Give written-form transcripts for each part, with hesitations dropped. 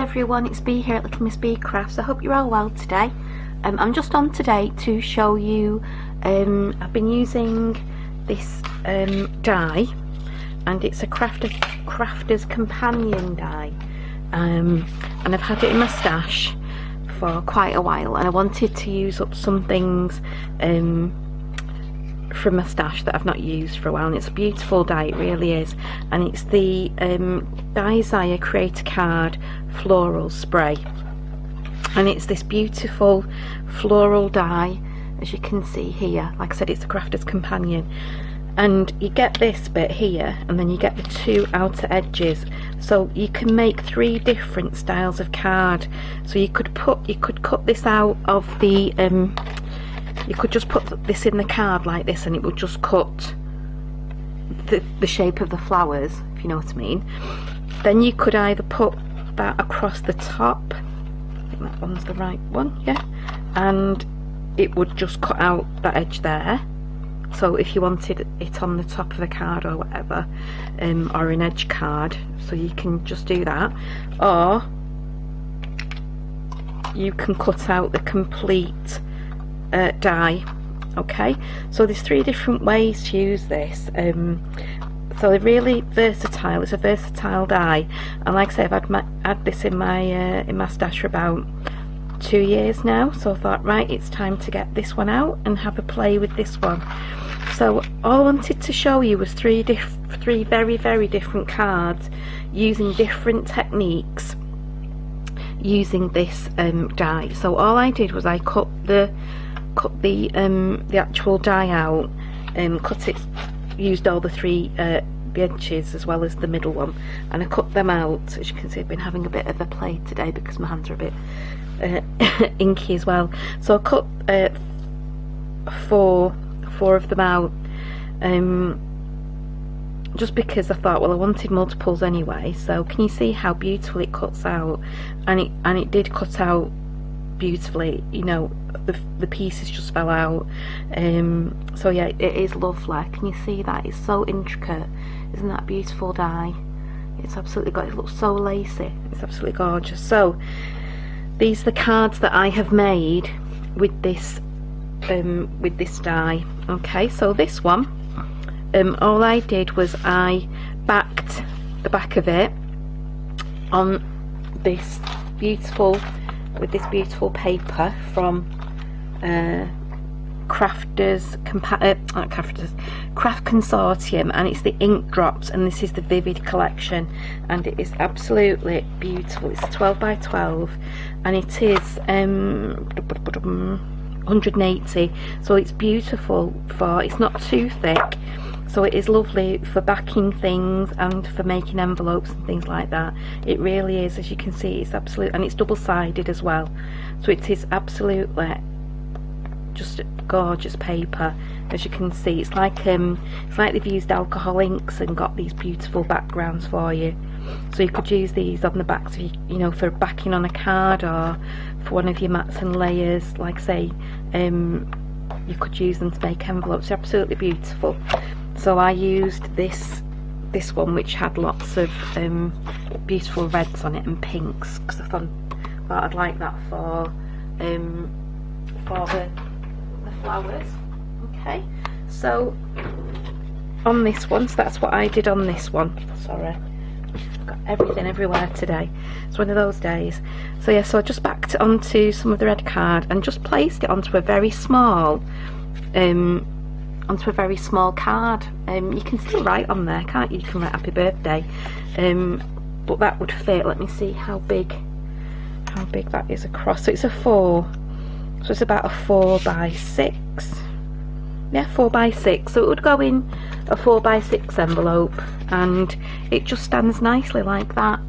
everyone, it's Bee here at Little Miss Bee Crafts. I hope you're all well today. I'm just on today to show you, I've been using this die, and it's a Crafter's Companion die, and I've had it in my stash for quite a while, and I wanted to use up some things from my stash that I've not used for a while, and it's a beautiful die, it really is. And it's the Dizire Creator Card Floral Spray, and it's this beautiful floral die, as you can see here. Like I said, it's a Crafter's Companion, and you get this bit here, and then you get the two outer edges, so you can make 3 different styles of card. So you could cut this out of the you could just put this in the card like this, and it would just cut the shape of the flowers, if you know what I mean. Then you could either put that across the top, I think that one's the right one, yeah, and it would just cut out that edge there. So if you wanted it on the top of the card or whatever, or an edge card, so you can just do that, or you can cut out the complete die. Okay, so there's 3 different ways to use this, so they're really versatile. It's a versatile die, and like I say, I've had this in my stash for about 2 years now, so I thought, right, it's time to get this one out and have a play with this one. So all I wanted to show you was 3 very, very different cards using different techniques using this die. So all I did was I cut the actual die out, cut it, used all the 3 edges as well as the middle one, and I cut them out. As you can see, I've been having a bit of a play today because my hands are a bit inky as well. So I cut 4 of them out, just because I thought, well, I wanted multiples anyway. So can you see how beautiful it cuts out? And it did cut out beautifully, you know, the pieces just fell out. So yeah, it is lovely. Can you see that? It's so intricate. Isn't that a beautiful die? It's absolutely gorgeous. It looks so lacy. It's absolutely gorgeous. So these are the cards that I have made with this die. Okay, so this one, all I did was I backed the back of it on this beautiful, with this beautiful paper from Craft Consortium, and it's the ink drops, and this is the Vivid collection, and it is absolutely beautiful. It's 12 by 12, and it is 180, so it's beautiful for, it's not too thick, so it is lovely for backing things and for making envelopes and things like that. It really is, as you can see, it's absolute, and it's double-sided as well, so it is absolutely just gorgeous paper. As you can see, it's like they've used alcohol inks and got these beautiful backgrounds for you. So you could use these on the backs, you know, for backing on a card, or for one of your mats and layers. Like say, you could use them to make envelopes. They're absolutely beautiful. So I used this one, which had lots of beautiful reds on it and pinks, because I thought I'd like that for the flowers. Okay, so on this one, so that's what I did on this one. Sorry, I've got everything everywhere today. It's one of those days. So yeah, so I just backed it onto some of the red card and just placed it onto a very small card. You can still write on there, can't you? You can write happy birthday, but that would fit. Let me see how big that is across. So it's a 4, so it's about a 4 by 6. Yeah, 4 by 6. So it would go in a 4 by 6 envelope, and it just stands nicely like that.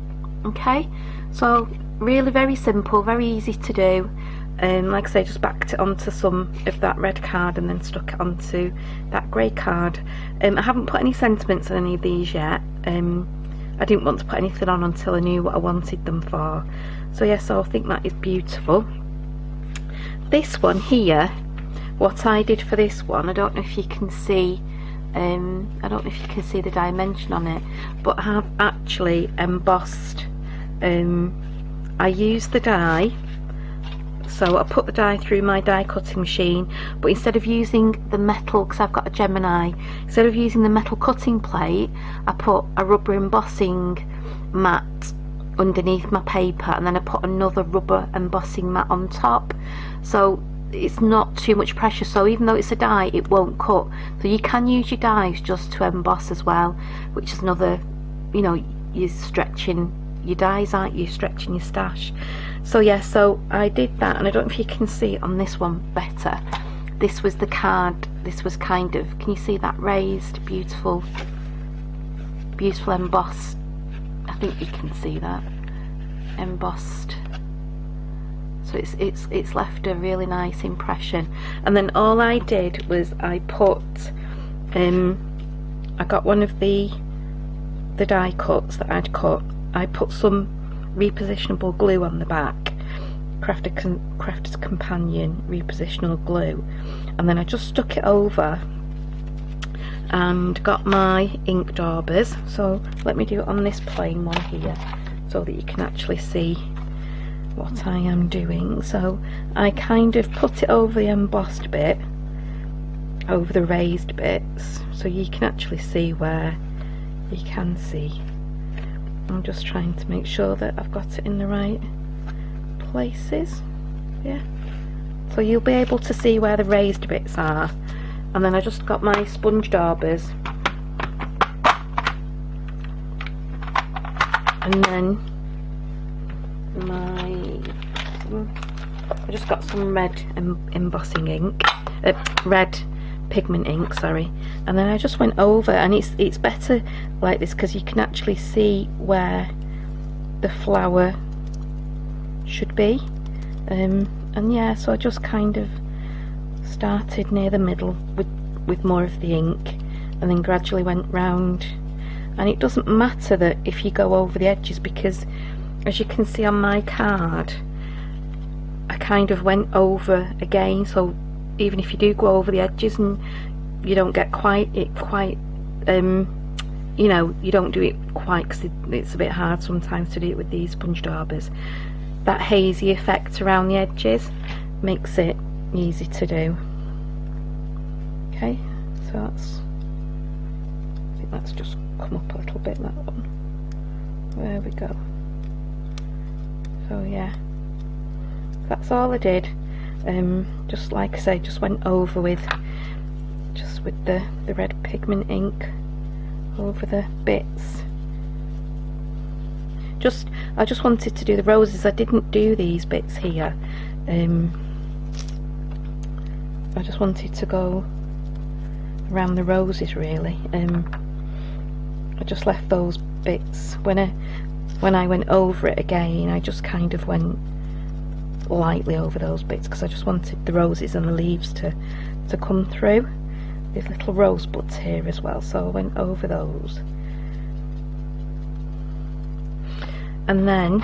Okay, so really very simple, very easy to do. Like I say, just backed it onto some of that red card and then stuck it onto that grey card. I haven't put any sentiments on any of these yet. I didn't want to put anything on until I knew what I wanted them for. So yeah, so I think that is beautiful. This one here, what I did for this one, I don't know if you can see, the dimension on it, but I have actually embossed I use the die. So I put the die through my die cutting machine, but instead of using the metal, because I've got a Gemini, instead of using the metal cutting plate, I put a rubber embossing mat underneath my paper, and then I put another rubber embossing mat on top, so it's not too much pressure. So even though it's a die, it won't cut. So you can use your dies just to emboss as well, which is another, you know, you're stretching your dies, aren't you, stretching your stash. So yeah, so I did that, and I don't know if you can see it on this one better. This was the card. This was kind of, can you see that raised, beautiful embossed, I think you can see that, embossed. So it's left a really nice impression. And then all I did was I put I got one of the die cuts that I'd cut. I put some repositionable glue on the back, Crafter's Companion repositional glue, and then I just stuck it over and got my ink daubers. So let me do it on this plain one here so that you can actually see what I am doing. So I kind of put it over the embossed bit, over the raised bits, so you can actually see where you can see. I'm just trying to make sure that I've got it in the right places. Yeah, so you'll be able to see where the raised bits are. And then I just got my sponge daubers, and then I just got some red embossing ink, red pigment ink, sorry, and then I just went over, and it's better like this because you can actually see where the flower should be, and yeah, so I just kind of started near the middle with more of the ink, and then gradually went round. And it doesn't matter that if you go over the edges, because as you can see on my card, I kind of went over again, so even if you do go over the edges and you don't get quite you know, you don't do it quite, because it's a bit hard sometimes to do it with these sponge daubers, that hazy effect around the edges makes it easy to do. Okay, so I think that's just come up a little bit, that one. There we go. So yeah, that's all I did. Just like I say, just went over with the red pigment ink over the bits. I just wanted to do the roses. I didn't do these bits here. I just wanted to go around the roses really. I just left those bits when I went over it again. I just kind of went lightly over those bits because I just wanted the roses and the leaves to come through. There's little rosebuds here as well, so I went over those. And then,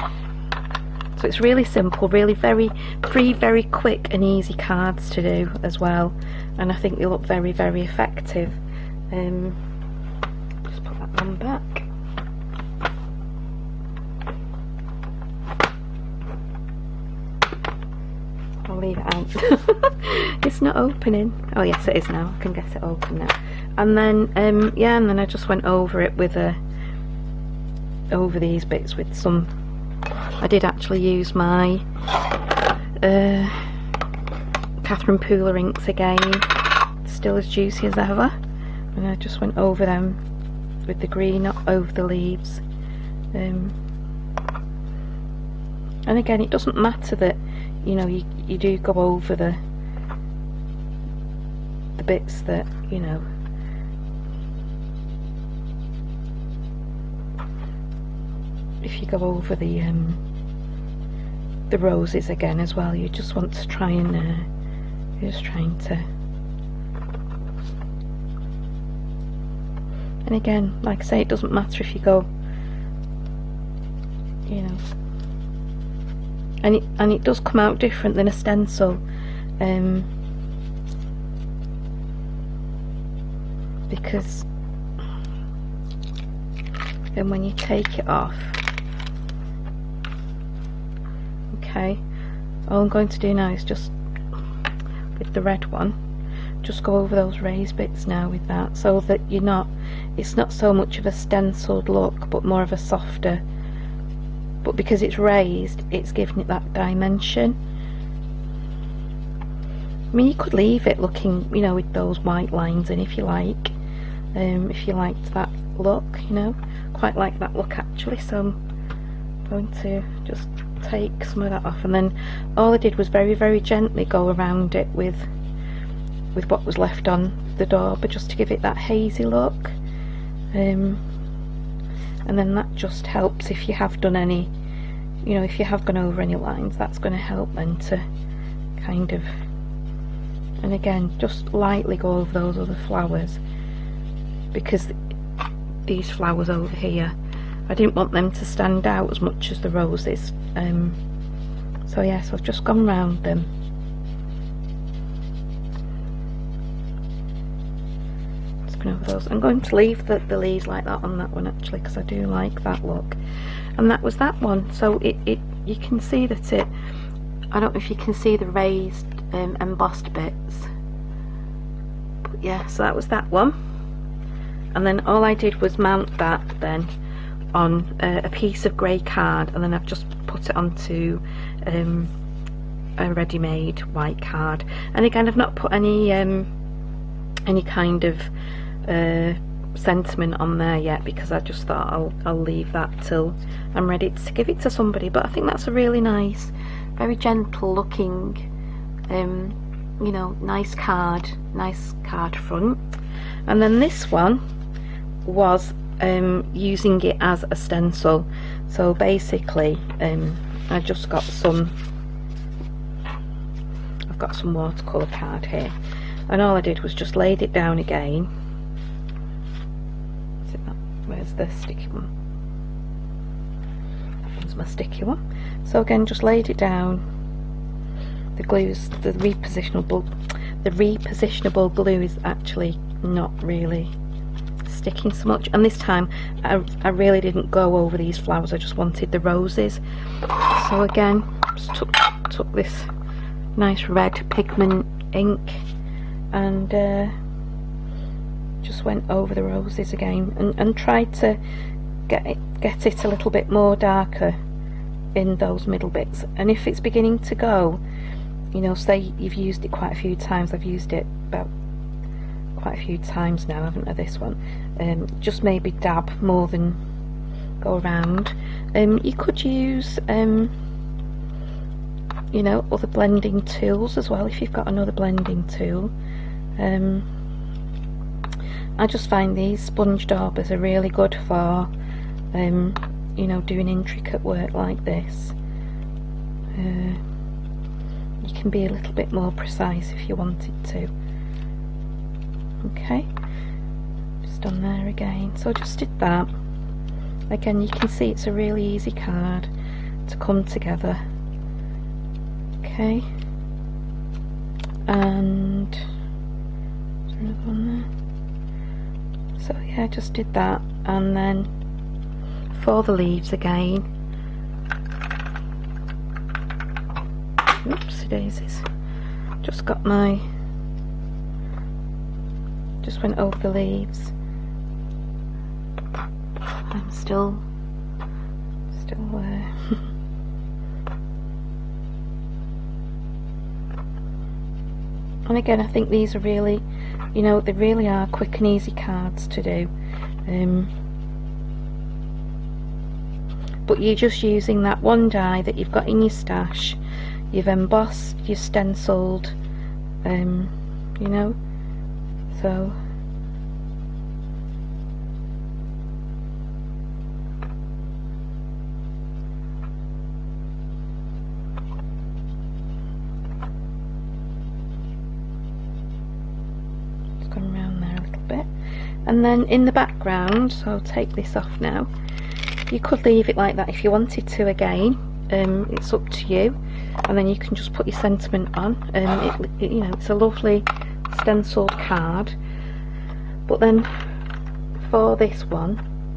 so it's really simple, really very quick and easy cards to do as well, and I think they look very effective. Just put that one back. I'll leave it out. It's not opening. Oh yes, it is now. I can get it open now. And then yeah, and then I just went over it with over these bits with some. I did actually use my Catherine Pooler inks again, still as juicy as ever, and I just went over them with the green over the leaves. And again, it doesn't matter that, you know, you do go over the bits that, you know, if you go over the roses again as well, you just want to try and you're just trying to, and again, like I say, it doesn't matter if you go, you know, and it does come out different than a stencil, because then when you take it off, Okay, all I'm going to do now is just, with the red one, just go over those raised bits now with that, so that it's not so much of a stenciled look, but more of a softer, but because it's raised, it's giving it that dimension. I mean, you could leave it looking, you know, with those white lines in if you like, if you liked that look, you know, quite like that look actually. So I'm going to just take some of that off, and then all I did was very, very gently go around it with what was left on the door, but just to give it that hazy look. And then that just helps if you have done any, you know, if you have gone over any lines, that's going to help then to kind of, and again, just lightly go over those other flowers, because these flowers over here, I didn't want them to stand out as much as the roses. So yeah, so I've just gone round them. Over those. I'm going to leave the leaves like that on that one actually, because I do like that look. And that was that one. So you can see that it, I don't know if you can see the raised embossed bits, but yeah, so that was that one. And then all I did was mount that then on a piece of grey card, and then I've just put it onto a ready-made white card. And again, I've not put any kind of sentiment on there yet, because I just thought I'll leave that till I'm ready to give it to somebody. But I think that's a really nice, very gentle looking, you know, nice card front. And then this one was using it as a stencil. So basically I just got some, I've got some watercolour card here, and all I did was just laid it down again. Where's the sticky one? That one's my sticky one. So again, just laid it down. The glue's, the repositionable glue is actually not really sticking so much, and this time I really didn't go over these flowers, I just wanted the roses. So again, just took this nice red pigment ink and just went over the roses again, and tried to get it a little bit more darker in those middle bits. And if it's beginning to go, you know, say you've used it quite a few times, I've used it about quite a few times now, haven't I, this one, just maybe dab more than go around. You could use you know, other blending tools as well, if you've got another blending tool. I just find these sponge daubers are really good for you know, doing intricate work like this. You can be a little bit more precise if you wanted to. Okay, just on there again. So I just did that. Again, you can see it's a really easy card to come together. Okay, and is there another one there? So yeah, I just did that, and then for the leaves again, oopsie daisies, just got my, just went over the leaves. I'm still there. And again, I think these are really, you know, they really are quick and easy cards to do. But you're just using that one die that you've got in your stash. You've embossed, you've stenciled, you know, so just going around there a little bit. And then in the background, so I'll take this off now, you could leave it like that if you wanted to again. It's up to you, and then you can just put your sentiment on. You know, it's a lovely stenciled card. But then for this one,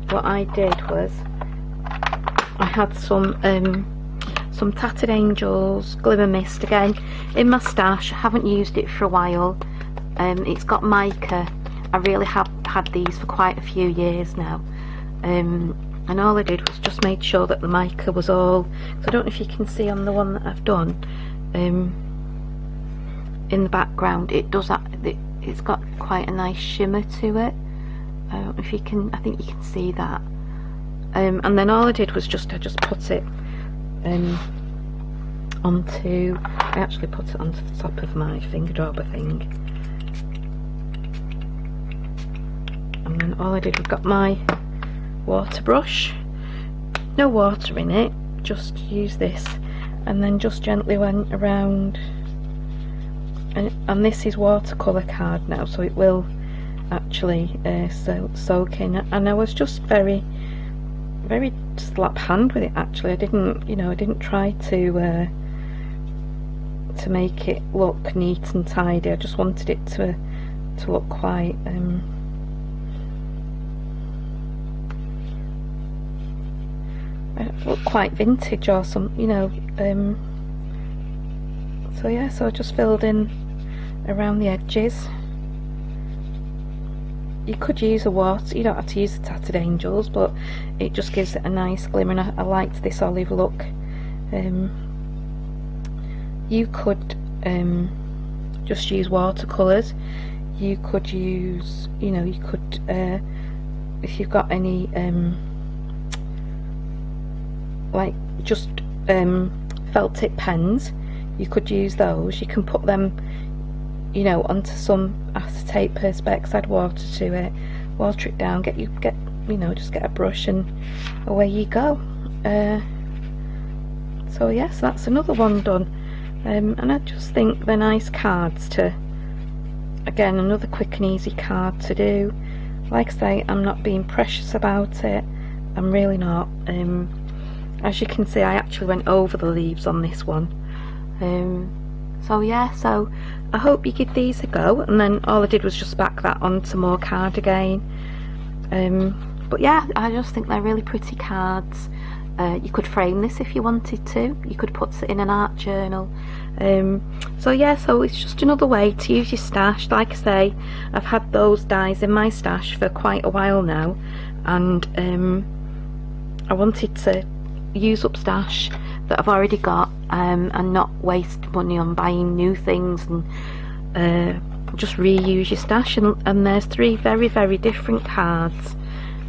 what I did was I had some some Tattered Angels Glimmer Mist, again in my stash. I haven't used it for a while. It's got mica. I really have had these for quite a few years now, and all I did was just made sure that the mica was all, so I don't know if you can see on the one that I've done, in the background it does that, it's got quite a nice shimmer to it. I don't know if you can, I think you can see that. And then all I did was I just put it onto, I actually put it onto the top of my finger dauber thing. And then all I did was got my water brush, no water in it, just use this, and then just gently went around, and this is watercolour card now, so it will actually soak in. And I was just very slap hand with it actually. I didn't try to make it look neat and tidy. I just wanted it to look quite vintage or some, so yeah, so I just filled in around the edges. You could use a water, you don't have to use the Tattered Angels, but it just gives it a nice glimmer, and I liked this olive look. You could just use watercolours. You could use, if you've got any like just felt tip pens, you could use those. You can put them, onto some acetate perspex, add water to it, water it down, just get a brush and away you go. So yes, that's another one done. And I just think they're nice cards to, again, another quick and easy card to do. Like I say, I'm not being precious about it, I'm really not. As you can see, I actually went over the leaves on this one. So yeah, so I hope you give these a go, and then all I did was just back that onto more card again. But yeah, I just think they're really pretty cards. You could frame this if you wanted to, you could put it in an art journal. So yeah, so it's just another way to use your stash. Like I say, I've had those dies in my stash for quite a while now, and I wanted to use up stash that I've already got, and not waste money on buying new things, and just reuse your stash. And there's 3 very, very different cards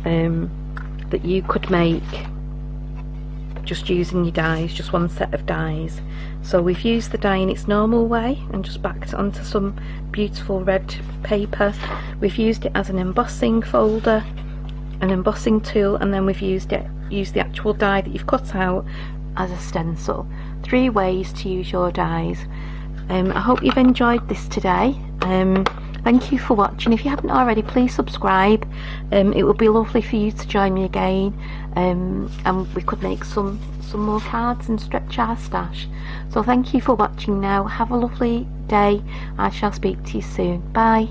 that you could make just using your dies, just one set of dies. So we've used the die in its normal way and just backed it onto some beautiful red paper. We've used it as an embossing folder, an embossing tool, and then we've used the actual die that you've cut out as a stencil. 3 ways to use your dies. I hope you've enjoyed this today. Thank you for watching. If you haven't already, please subscribe. It would be lovely for you to join me again, and we could make some more cards and stretch our stash. So thank you for watching now. Have a lovely day. I shall speak to you soon. Bye.